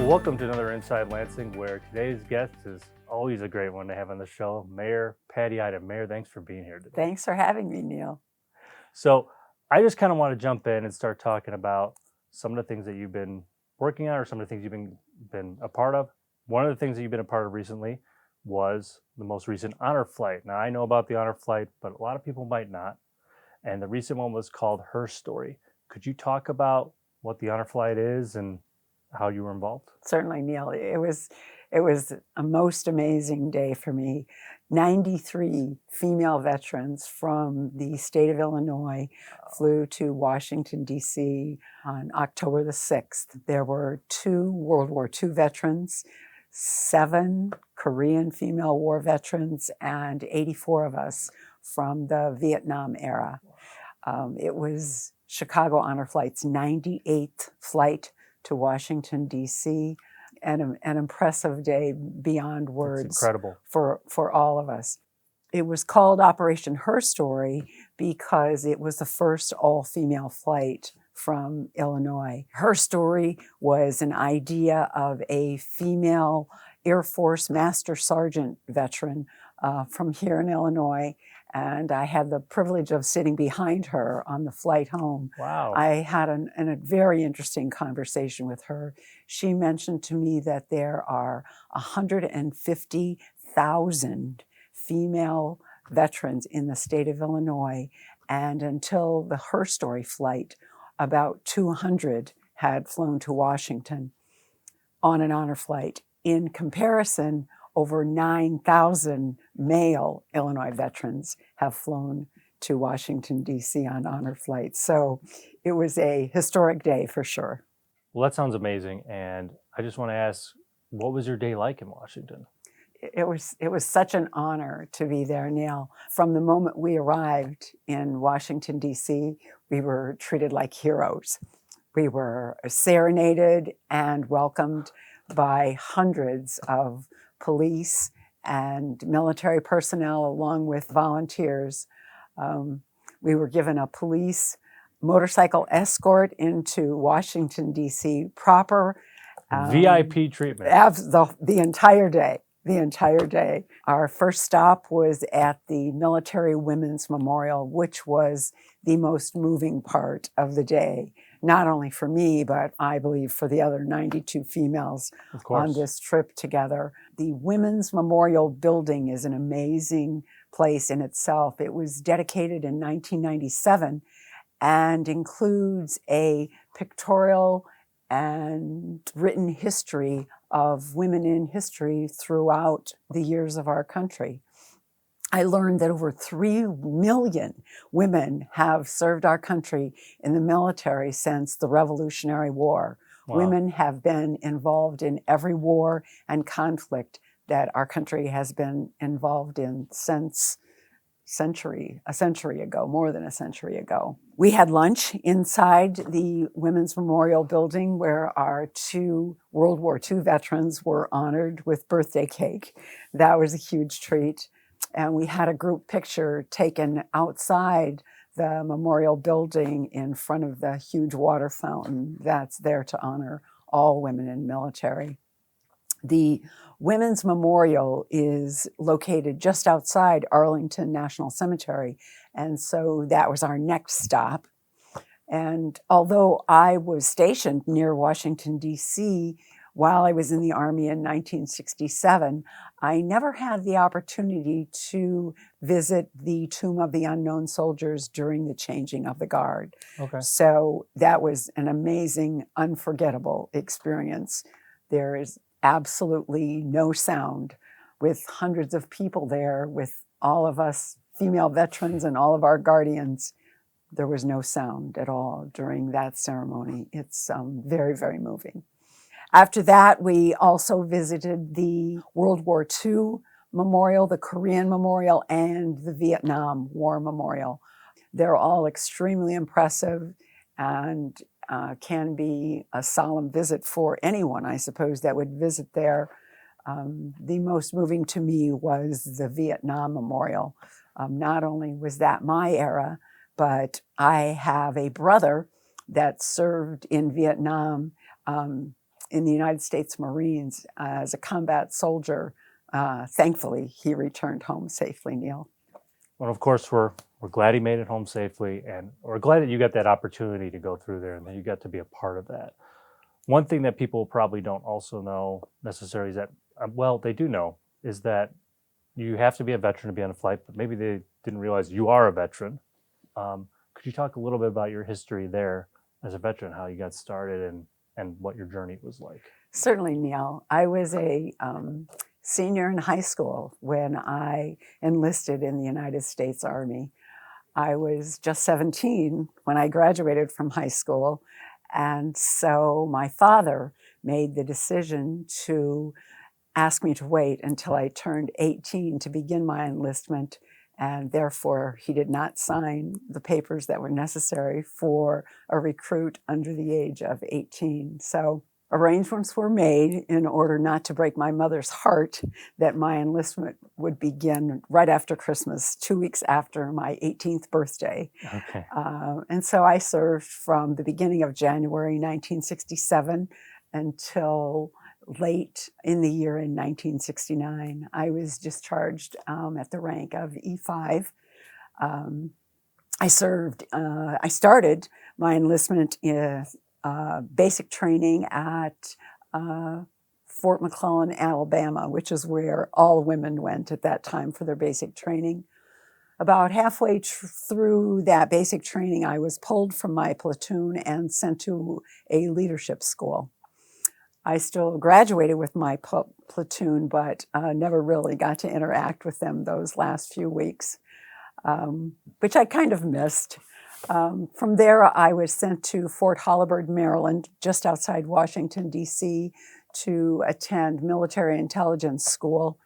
Well, welcome to another Inside Lansing, where today's guest is always a great one to have on the show, Mayor Patty Eidam. Mayor, thanks for being here today. Thanks for having me, Neil. So I just kind of want to jump in and start talking about some of the things that you've been working on or some of the things you've been a part of. One of the things that you've been a part of recently was the most recent honor flight. Now, I know about the honor flight, but a lot of people might not. And the recent one was called Her Story. Could you talk about what the honor flight is and how you were involved? Certainly, Neil. It was a most amazing day for me. 93 female veterans from the state of Illinois flew to Washington, D.C. on October the 6th. There were 2 World War II veterans, 7 Korean female war veterans, and 84 of us from the Vietnam era. It was Chicago Honor Flight's 98th flight to Washington, D.C., and an impressive day beyond words. It's incredible. For all of us. It was called Operation Her Story because it was the first all-female flight from Illinois. Her Story was an idea of a female Air Force Master Sergeant veteran from here in Illinois, and I had the privilege of sitting behind her on the flight home. Wow. I had a very interesting conversation with her. She mentioned to me that there are 150,000 female veterans in the state of Illinois, and until the Her Story flight, about 200 had flown to Washington on an honor flight. In comparison, over 9,000 male Illinois veterans have flown to Washington, D.C. on honor flights. So it was a historic day for sure. Well, that sounds amazing. And I just want to ask, what was your day like in Washington? It was such an honor to be there, Neil. From the moment we arrived in Washington, D.C., we were treated like heroes. We were serenaded and welcomed by hundreds of police and military personnel, along with volunteers. We were given a police motorcycle escort into Washington, D.C. proper. VIP treatment. The entire day. The entire day. Our first stop was at the Military Women's Memorial, which was the most moving part of the day, not only for me, but I believe for the other 92 females on this trip together. The Women's Memorial Building is an amazing place in itself. It was dedicated in 1997 and includes a pictorial and written history of women in history throughout the years of our country. I learned that over 3 million women have served our country in the military since the Revolutionary War. Wow. Women have been involved in every war and conflict that our country has been involved in since a century ago, more than a century ago. We had lunch inside the Women's Memorial Building where our 2 World War II veterans were honored with birthday cake. That was a huge treat. And we had a group picture taken outside the memorial building in front of the huge water fountain that's there to honor all women in military. The Women's Memorial is located just outside Arlington National Cemetery, and so that was our next stop. And although I was stationed near Washington, D.C., while I was in the Army in 1967, I never had the opportunity to visit the Tomb of the Unknown Soldiers during the changing of the guard. Okay. So that was an amazing, unforgettable experience. There is absolutely no sound, with hundreds of people there, with all of us female veterans and all of our guardians. There was no sound at all during that ceremony. It's very, very moving. After that, we also visited the World War II Memorial, the Korean Memorial, and the Vietnam War Memorial. They're all extremely impressive and can be a solemn visit for anyone, I suppose, that would visit there. The most moving to me was the Vietnam Memorial. Not only was that my era, but I have a brother that served in Vietnam in the United States Marines as a combat soldier. Thankfully, he returned home safely, Neil. Well, of course, we're glad he made it home safely, and we're glad that you got that opportunity to go through there and that you got to be a part of that. One thing that people probably don't also know necessarily is that, well, they do know, is that you have to be a veteran to be on a flight, but maybe they didn't realize you are a veteran. Could you talk a little bit about your history there as a veteran, how you got started and what your journey was like? Certainly, Neil. I was a senior in high school when I enlisted in the United States Army. I was just 17 when I graduated from high school. And so my father made the decision to ask me to wait until I turned 18 to begin my enlistment. And therefore, he did not sign the papers that were necessary for a recruit under the age of 18. So arrangements were made in order not to break my mother's heart that my enlistment would begin right after Christmas, 2 weeks after my 18th birthday. Okay. And so I served from the beginning of January 1967 until late in the year in 1969. I was discharged at the rank of E5. I started my enlistment in basic training at Fort McClellan, Alabama, which is where all women went at that time for their basic training. About halfway through that basic training, I was pulled from my platoon and sent to a leadership school. I still graduated with my platoon, but never really got to interact with them those last few weeks, which I kind of missed. From there, I was sent to Fort Holabird, Maryland, just outside Washington, D.C., to attend military intelligence school,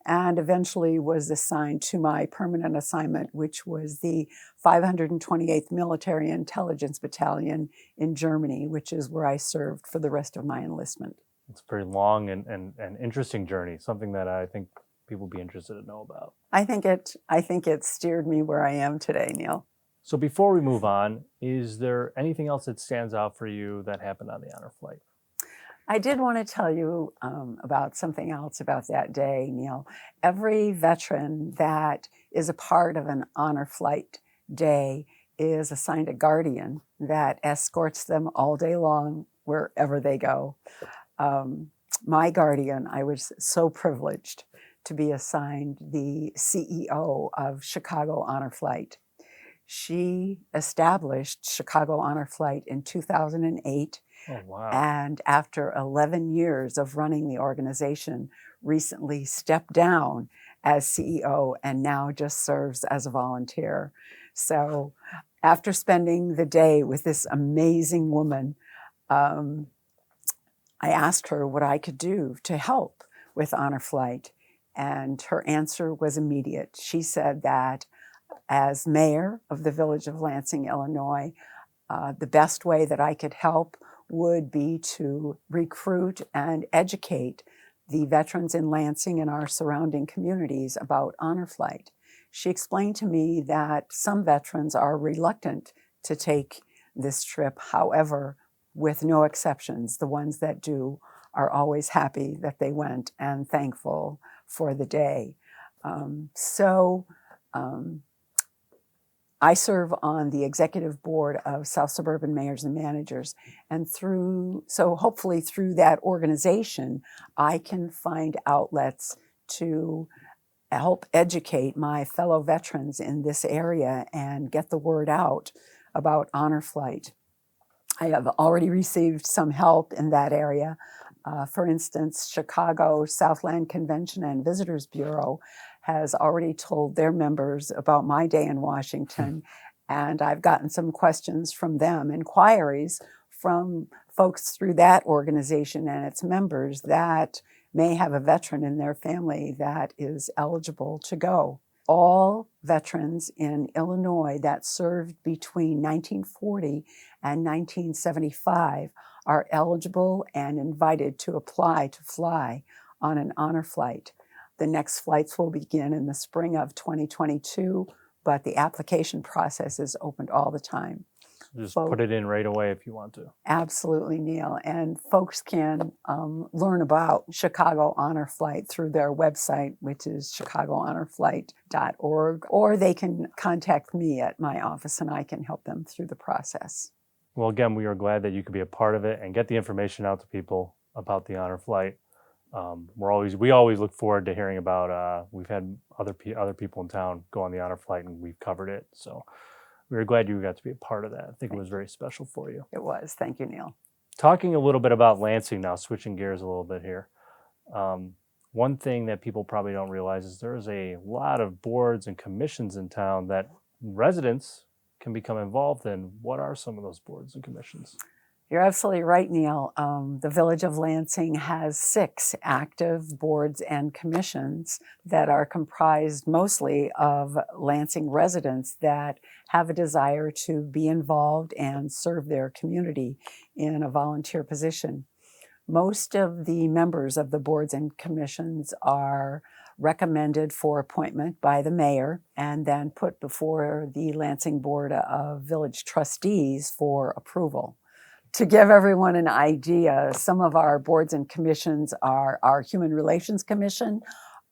and eventually was assigned to my permanent assignment, which was the 528th Military Intelligence Battalion in Germany, which is where I served for the rest of my enlistment. It's a very long and interesting journey, something that I think people would be interested to know about. I think it steered me where I am today, Neil. So before we move on, is there anything else that stands out for you that happened on the honor flight? I did want to tell you about something else about that day, Neil. Every veteran that is a part of an honor flight day is assigned a guardian that escorts them all day long wherever they go. My guardian, I was so privileged to be assigned the CEO of Chicago Honor Flight. She established Chicago Honor Flight in 2008. Oh, wow. And after 11 years of running the organization, recently stepped down as CEO and now just serves as a volunteer. So after spending the day with this amazing woman, I asked her what I could do to help with Honor Flight, and her answer was immediate. She said that as mayor of the Village of Lansing, Illinois, the best way that I could help would be to recruit and educate the veterans in Lansing and our surrounding communities about Honor Flight. She explained to me that some veterans are reluctant to take this trip. However, with no exceptions, the ones that do are always happy that they went and thankful for the day. I serve on the executive board of South Suburban Mayors and Managers, and hopefully through that organization, I can find outlets to help educate my fellow veterans in this area and get the word out about Honor Flight. I have already received some help in that area. For instance, Chicago Southland Convention and Visitors Bureau has already told their members about my day in Washington, and I've gotten some questions from them, inquiries from folks through that organization and its members that may have a veteran in their family that is eligible to go. All veterans in Illinois that served between 1940 and 1975 are eligible and invited to apply to fly on an honor flight. The next flights will begin in the spring of 2022, but the application process is opened all the time. Just folks, put it in right away if you want to. absolutely, Neil. And folks can learn about Chicago Honor Flight through their website, which is chicagohonorflight.org, or they can contact me at my office and I can help them through the process. Well, again, we are glad that you could be a part of it and get the information out to people about the honor flight. We always look forward to hearing about. We've had other people in town go on the honor flight, and we've covered it. So we were glad you got to be a part of that. I think it was very special for you. It was. Thank you, Neil. Talking a little bit about Lansing now, switching gears a little bit here. One thing that people probably don't realize is there's a lot of boards and commissions in town that residents can become involved in. What are some of those boards and commissions? You're absolutely right, Neil. The Village of Lansing has 6 active boards and commissions that are comprised mostly of Lansing residents that have a desire to be involved and serve their community in a volunteer position. Most of the members of the boards and commissions are recommended for appointment by the mayor and then put before the Lansing Board of Village Trustees for approval. To give everyone an idea, some of our boards and commissions are our Human Relations Commission,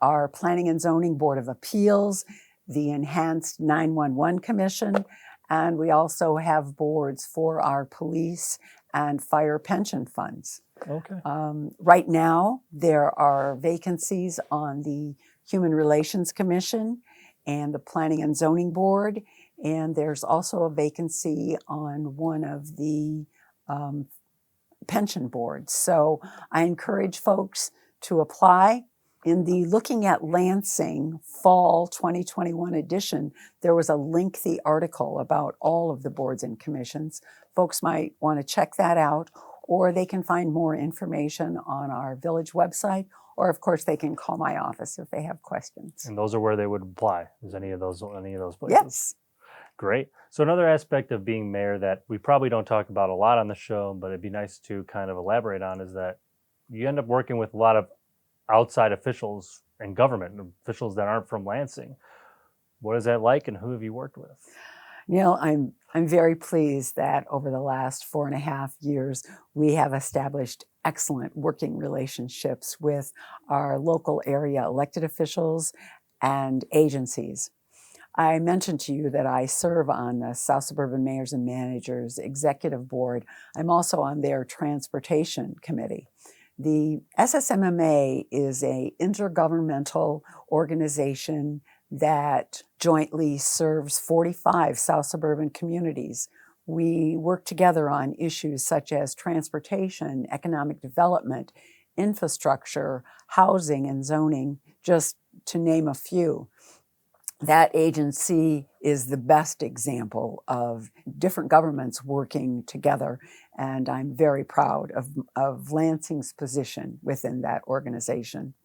our Planning and Zoning Board of Appeals, the Enhanced 911 Commission, and we also have boards for our police and fire pension funds. Okay. Right now, there are vacancies on the Human Relations Commission and the Planning and Zoning Board, and there's also a vacancy on one of the pension boards. So I encourage folks to apply. In the Looking at Lansing Fall 2021 edition, there was a lengthy article about all of the boards and commissions. Folks might want to check that out, or they can find more information on our village website, or of course they can call my office if they have questions. And those are where they would apply. Is any of those places? Yes. Great. So another aspect of being mayor that we probably don't talk about a lot on the show, but it'd be nice to kind of elaborate on, is that you end up working with a lot of outside officials and government officials that aren't from Lansing. What is that like, and who have you worked with? Neil, I'm very pleased that over the last 4.5 years, we have established excellent working relationships with our local area elected officials and agencies. I mentioned to you that I serve on the South Suburban Mayors and Managers Executive Board. I'm also on their Transportation Committee. The SSMMA is an intergovernmental organization that jointly serves 45 South Suburban communities. We work together on issues such as transportation, economic development, infrastructure, housing, and zoning, just to name a few. That agency is the best example of different governments working together, and I'm very proud of Lansing's position within that organization.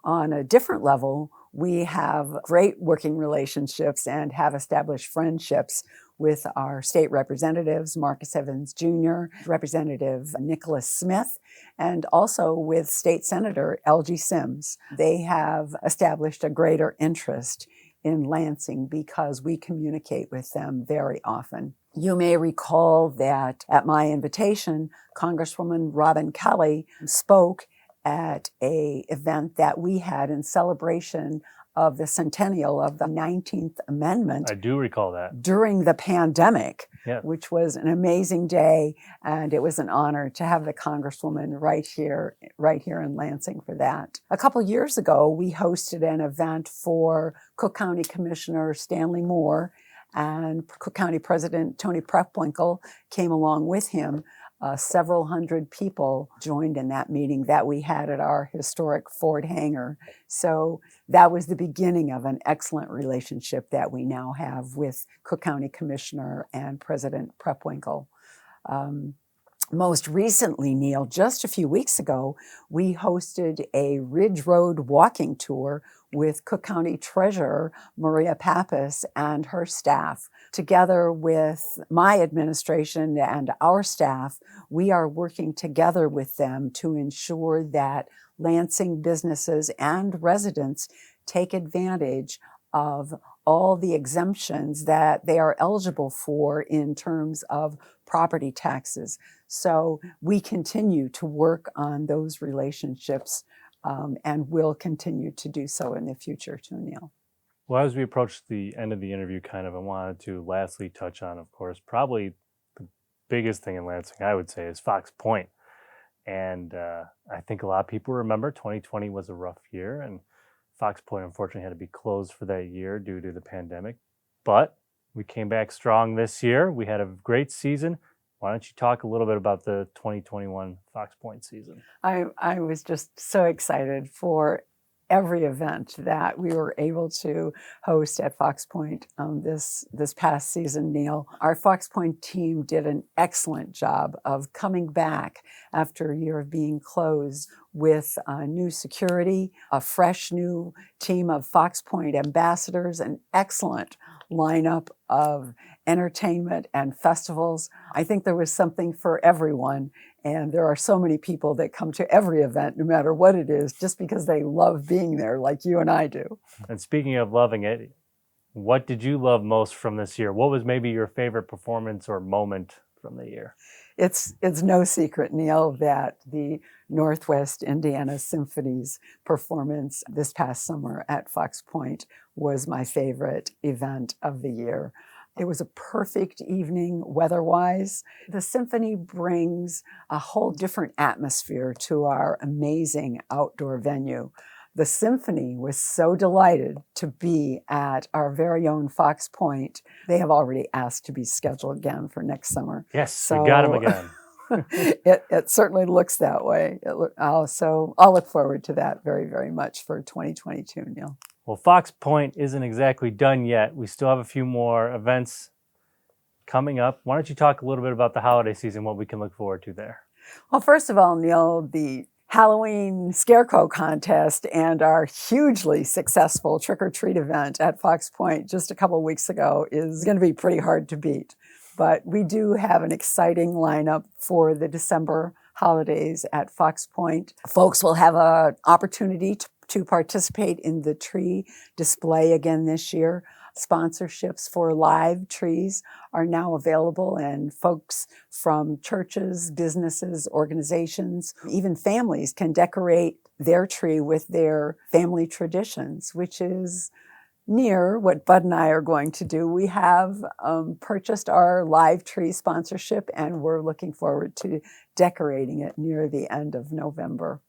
On a different level, we have great working relationships and have established friendships with our state representatives, Marcus Evans Jr., Representative Nicholas Smith, and also with State Senator L.G. Sims. They have established a greater interest in Lansing because we communicate with them very often. You may recall that at my invitation, Congresswoman Robin Kelly spoke at an event that we had in celebration of the centennial of the 19th Amendment. I do recall that. During the pandemic, Yeah. which was an amazing day, and it was an honor to have the Congresswoman right here in Lansing for that. A couple years ago, we hosted an event for Cook County Commissioner Stanley Moore, and Cook County President Tony Preckwinkle came along with him. Several hundred people joined in that meeting that we had at our historic Ford hangar. So that was the beginning of an excellent relationship that we now have with Cook County Commissioner and President Preckwinkle. Most recently, Neil, just a few weeks ago, we hosted a Ridge Road walking tour with Cook County Treasurer Maria Pappas and her staff. Together with my administration and our staff, we are working together with them to ensure that Lansing businesses and residents take advantage of all the exemptions that they are eligible for in terms of property taxes. So we continue to work on those relationships and will continue to do so in the future too, Neil. Well, as we approach the end of the interview, I wanted to lastly touch on, of course, probably the biggest thing in Lansing, I would say, is Fox Pointe. And I think a lot of people remember 2020 was a rough year, and Fox Pointe unfortunately had to be closed for that year due to the pandemic. But we came back strong this year. We had a great season. Why don't you talk a little bit about the 2021 Fox Pointe season? I was just so excited for every event that we were able to host at Fox Pointe this past season, Neil. Our Fox Pointe team did an excellent job of coming back after a year of being closed with new security, a fresh new team of Fox Pointe ambassadors, an excellent lineup of entertainment and festivals. I think there was something for everyone. And there are so many people that come to every event, no matter what it is, just because they love being there, like you and I do. And speaking of loving it, what did you love most from this year? What was maybe your favorite performance or moment from the year? It's no secret, Neil, that the Northwest Indiana Symphony's performance this past summer at Fox Pointe was my favorite event of the year. It was a perfect evening weather-wise. The symphony brings a whole different atmosphere to our amazing outdoor venue. The symphony was so delighted to be at our very own Fox Pointe. They have already asked to be scheduled again for next summer. Yes, we got them again. It certainly looks that way. So I'll look forward to that very, very much for 2022, Neil. Well, Fox Pointe isn't exactly done yet. We still have a few more events coming up. Why don't you talk a little bit about the holiday season, what we can look forward to there? Well, first of all, Neil, the Halloween Scarecrow Contest and our hugely successful trick-or-treat event at Fox Pointe just a couple of weeks ago is going to be pretty hard to beat. But we do have an exciting lineup for the December holidays at Fox Pointe. Folks will have an opportunity to participate in the tree display again this year. Sponsorships for live trees are now available, and folks from churches, businesses, organizations, even families can decorate their tree with their family traditions, which is near what Bud and I are going to do. We have purchased our live tree sponsorship, and we're looking forward to decorating it near the end of November.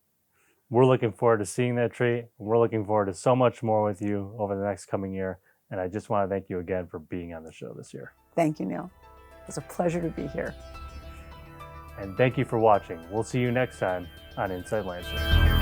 We're looking forward to seeing that tree. We're looking forward to so much more with you over the next coming year. And I just want to thank you again for being on the show this year. Thank you, Neil. It was a pleasure to be here. And thank you for watching. We'll see you next time on Inside Lansing.